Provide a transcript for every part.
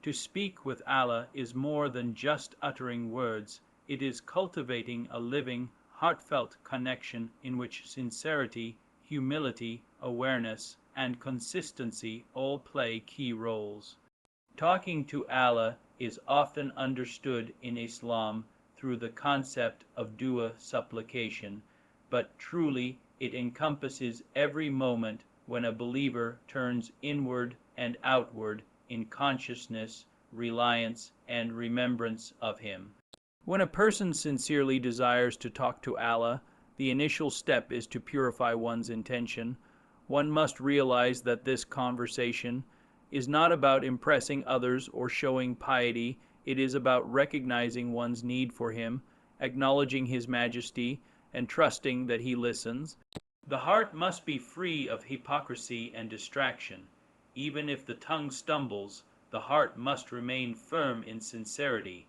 To speak with Allah is more than just uttering words. It is cultivating a living, heartfelt connection in which sincerity, humility, awareness, and consistency all play key roles. Talking to Allah is often understood in Islam through the concept of dua, supplication, but truly it encompasses every moment when a believer turns inward and outward in consciousness, reliance, and remembrance of Him. When a person sincerely desires to talk to Allah, the initial step is to purify one's intention. One must realize that this conversation is not about impressing others or showing piety. It is about recognizing one's need for Him, acknowledging His majesty, and trusting that He listens. The heart must be free of hypocrisy and distraction. Even if the tongue stumbles, the heart must remain firm in sincerity.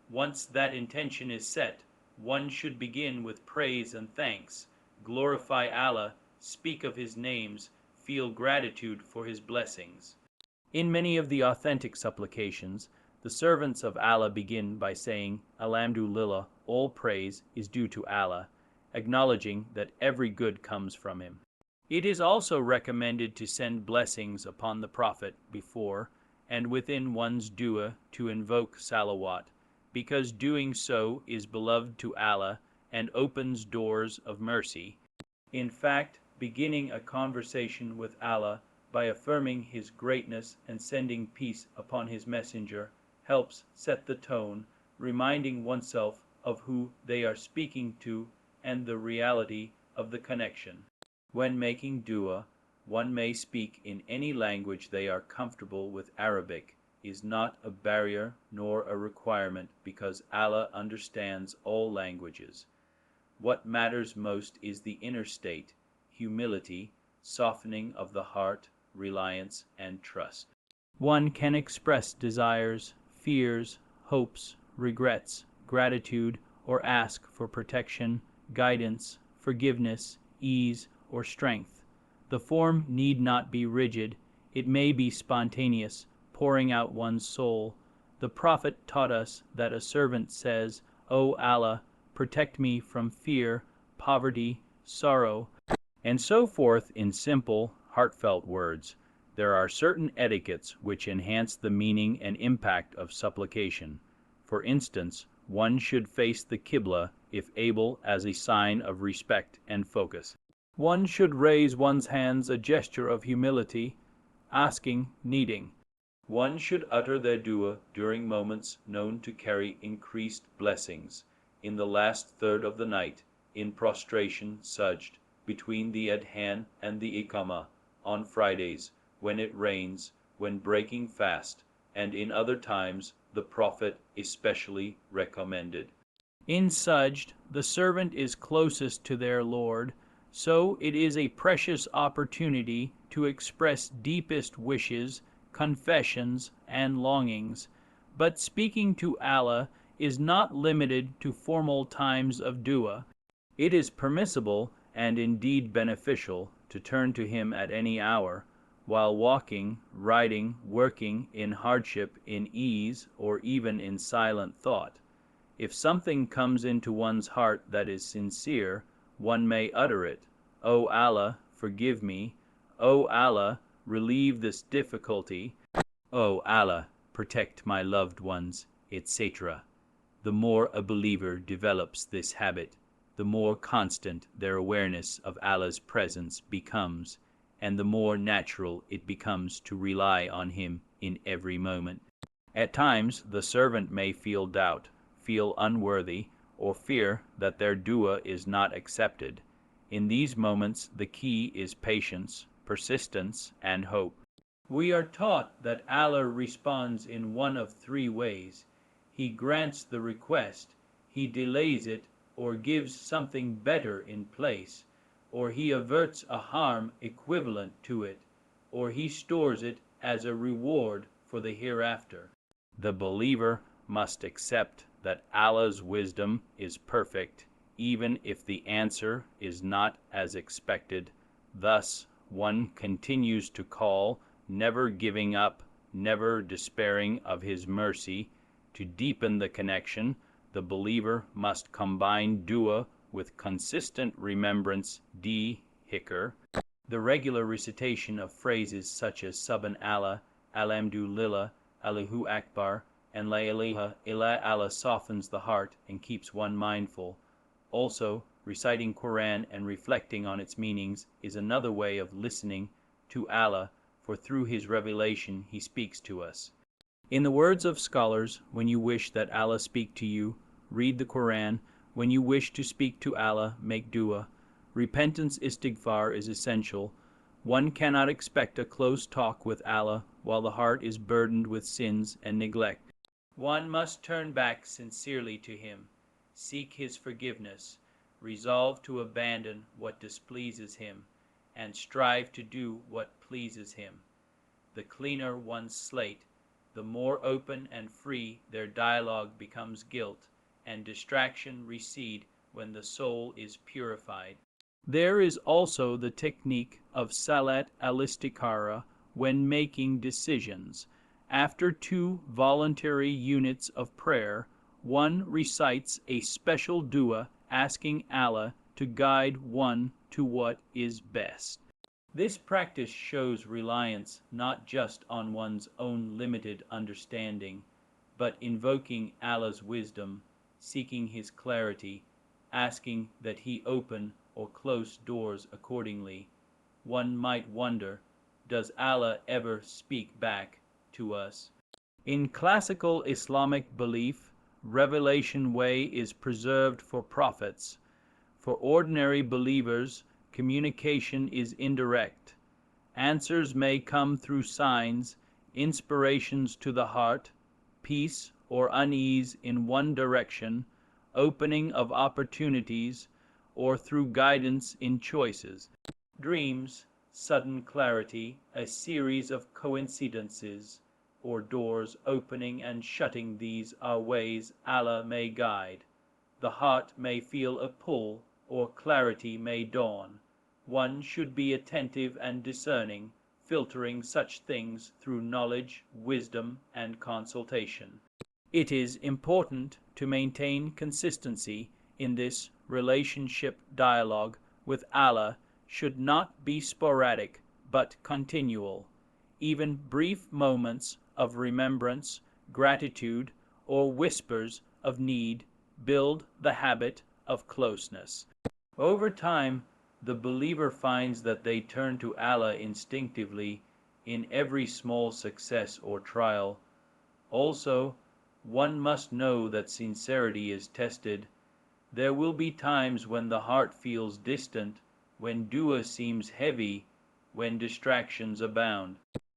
Once that intention is set, one should begin with praise and thanks, glorify Allah, speak of His names, feel gratitude for His blessings. In many of the authentic supplications, the servants of Allah begin by saying, Alhamdulillah, all praise is due to Allah, acknowledging that every good comes from Him. It is also recommended to send blessings upon the Prophet before and within one's dua to invoke salawat, because doing so is beloved to Allah and opens doors of mercy. In fact, beginning a conversation with Allah by affirming His greatness and sending peace upon His messenger helps set the tone, reminding oneself of who they are speaking to and the reality of the connection. When making dua, one may speak in any language they are comfortable with. Arabic is not a barrier nor a requirement because Allah understands all languages. What matters most is the inner state, humility, softening of the heart, reliance, and trust. One can express desires, fears, hopes, regrets, gratitude, or ask for protection, guidance, forgiveness, ease, or strength. The form need not be rigid. It may be spontaneous, pouring out one's soul. The Prophet taught us that a servant says, O Allah, protect me from fear, poverty, sorrow, and so forth in simple, heartfelt words. There are certain etiquettes which enhance the meaning and impact of supplication. For instance, one should face the Qibla, if able, as a sign of respect and focus. One should raise one's hands, a gesture of humility, asking, needing. One should utter their dua during moments known to carry increased blessings, in the last third of the night, in prostration sujd, between the adhan and the iqamah, on Fridays, when it rains, when breaking fast, and in other times the Prophet especially recommended. In sujd, the servant is closest to their Lord, so it is a precious opportunity to express deepest wishes, confessions, and longings. But speaking to Allah is not limited to formal times of dua. It is permissible, and indeed beneficial, to turn to Him at any hour, while walking, riding, working, in hardship, in ease, or even in silent thought. If something comes into one's heart that is sincere, one may utter it. O Allah, forgive me. O Allah, relieve this difficulty. O Allah, protect my loved ones, etc. The more a believer develops this habit, the more constant their awareness of Allah's presence becomes, and the more natural it becomes to rely on Him in every moment. At times, the servant may feel doubt, feel unworthy, or fear that their dua is not accepted. In these moments, the key is patience, persistence, and hope. We are taught that Allah responds in one of three ways. He grants the request, He delays it, or gives something better in place, or He averts a harm equivalent to it, or He stores it as a reward for the hereafter. The believer must accept that Allah's wisdom is perfect, even if the answer is not as expected. Thus, one continues to call, never giving up, never despairing of his mercy. To deepen the connection, the believer must combine dua with consistent remembrance, dhikr, the regular recitation of phrases such as Subhan Allah, Alhamdulillah, Allahu Akbar, and La ilaha illa Allah softens the heart and keeps one mindful. Also, reciting Quran and reflecting on its meanings is another way of listening to Allah, for through his revelation he speaks to us. In the words of scholars, when you wish that Allah speak to you, read the Quran. When you wish to speak to Allah, make dua. Repentance istighfar is essential. One cannot expect a close talk with Allah while the heart is burdened with sins and neglect. One must turn back sincerely to him, seek his forgiveness, resolve to abandon what displeases him, and strive to do what pleases him. The cleaner one's slate, the more open and free their dialogue becomes. Guilt and distraction recede when the soul is purified. There is also the technique of Salat al-Istikhara when making decisions. After 2 voluntary units of prayer, one recites a special dua asking Allah to guide one to what is best. This practice shows reliance not just on one's own limited understanding, but invoking Allah's wisdom, seeking his clarity, asking that he open or close doors accordingly. One might wonder, does Allah ever speak back to us? In classical Islamic belief, revelation way is preserved for prophets. For ordinary believers, communication is indirect. Answers may come through signs, inspirations to the heart, peace or unease in one direction, opening of opportunities, or through guidance in choices. Dreams, sudden clarity, a series of coincidences, or doors opening and shutting, these are ways Allah may guide. The heart may feel a pull, or clarity may dawn. One should be attentive and discerning, filtering such things through knowledge, wisdom, and consultation. It is important to maintain consistency in this relationship. Dialogue with Allah should not be sporadic but continual. Even brief moments of remembrance, gratitude, or whispers of need build the habit of closeness. Over time, the believer finds that they turn to Allah instinctively in every small success or trial. Also, one must know that sincerity is tested. There will be times when the heart feels distant, when dua seems heavy, when distractions abound.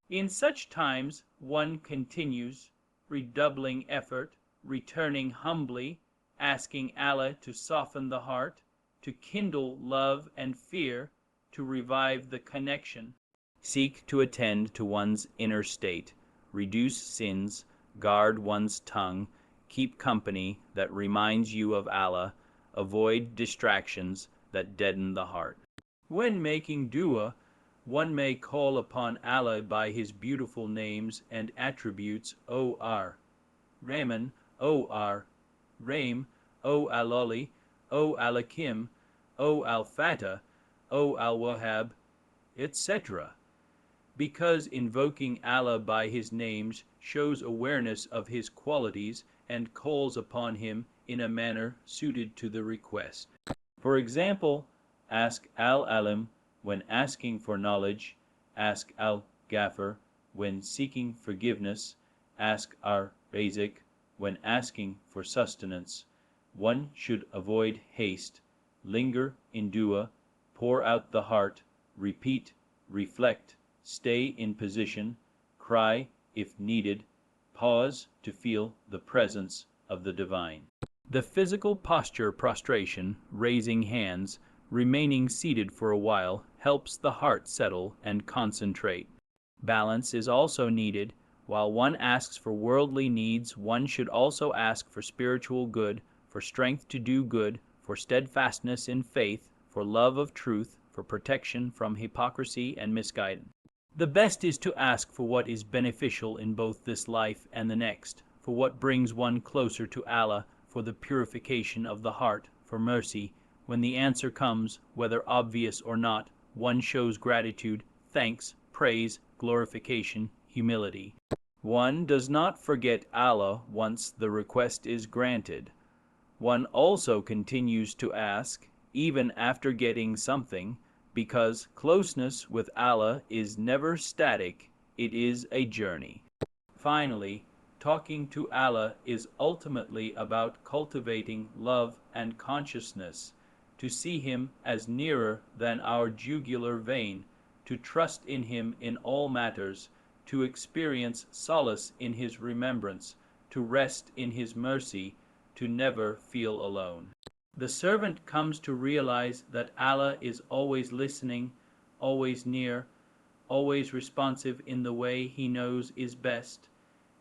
In such times, one continues, redoubling effort, returning humbly, asking Allah to soften the heart, to kindle love and fear, to revive the connection. Seek to attend to one's inner state, reduce sins, guard one's tongue, keep company that reminds you of Allah, avoid distractions that deaden the heart. When making dua, one may call upon Allah by his beautiful names and attributes, O Rahman, O Rahim, O Al-Ali, O Al-Hakim, O Al-Fatah, O Al-Wahhab, etc. Because invoking Allah by his names shows awareness of his qualities and calls upon him in a manner suited to the request. For example, ask Al-Alim when asking for knowledge, ask Al-Ghafir when seeking forgiveness, ask Ar-Razik when asking for sustenance. One should avoid haste, linger in dua, pour out the heart, repeat, reflect, stay in position, cry if needed, pause to feel the presence of the divine. The physical posture prostration, raising hands, remaining seated for a while, helps the heart settle and concentrate. Balance is also needed. While one asks for worldly needs, one should also ask for spiritual good, for strength to do good, for steadfastness in faith, for love of truth, for protection from hypocrisy and misguidance. The best is to ask for what is beneficial in both this life and the next, for what brings one closer to Allah, for the purification of the heart, for mercy. When the answer comes, whether obvious or not, one shows gratitude, thanks, praise, glorification, humility. One does not forget Allah once the request is granted. One also continues to ask, even after getting something, because closeness with Allah is never static, it is a journey. Finally, talking to Allah is ultimately about cultivating love and consciousness, to see Him as nearer than our jugular vein, to trust in Him in all matters, to experience solace in His remembrance, to rest in His mercy, to never feel alone. The servant comes to realize that Allah is always listening, always near, always responsive in the way he knows is best,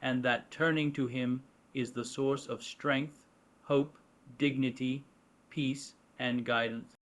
and that turning to Him is the source of strength, hope, dignity, peace, and guidance.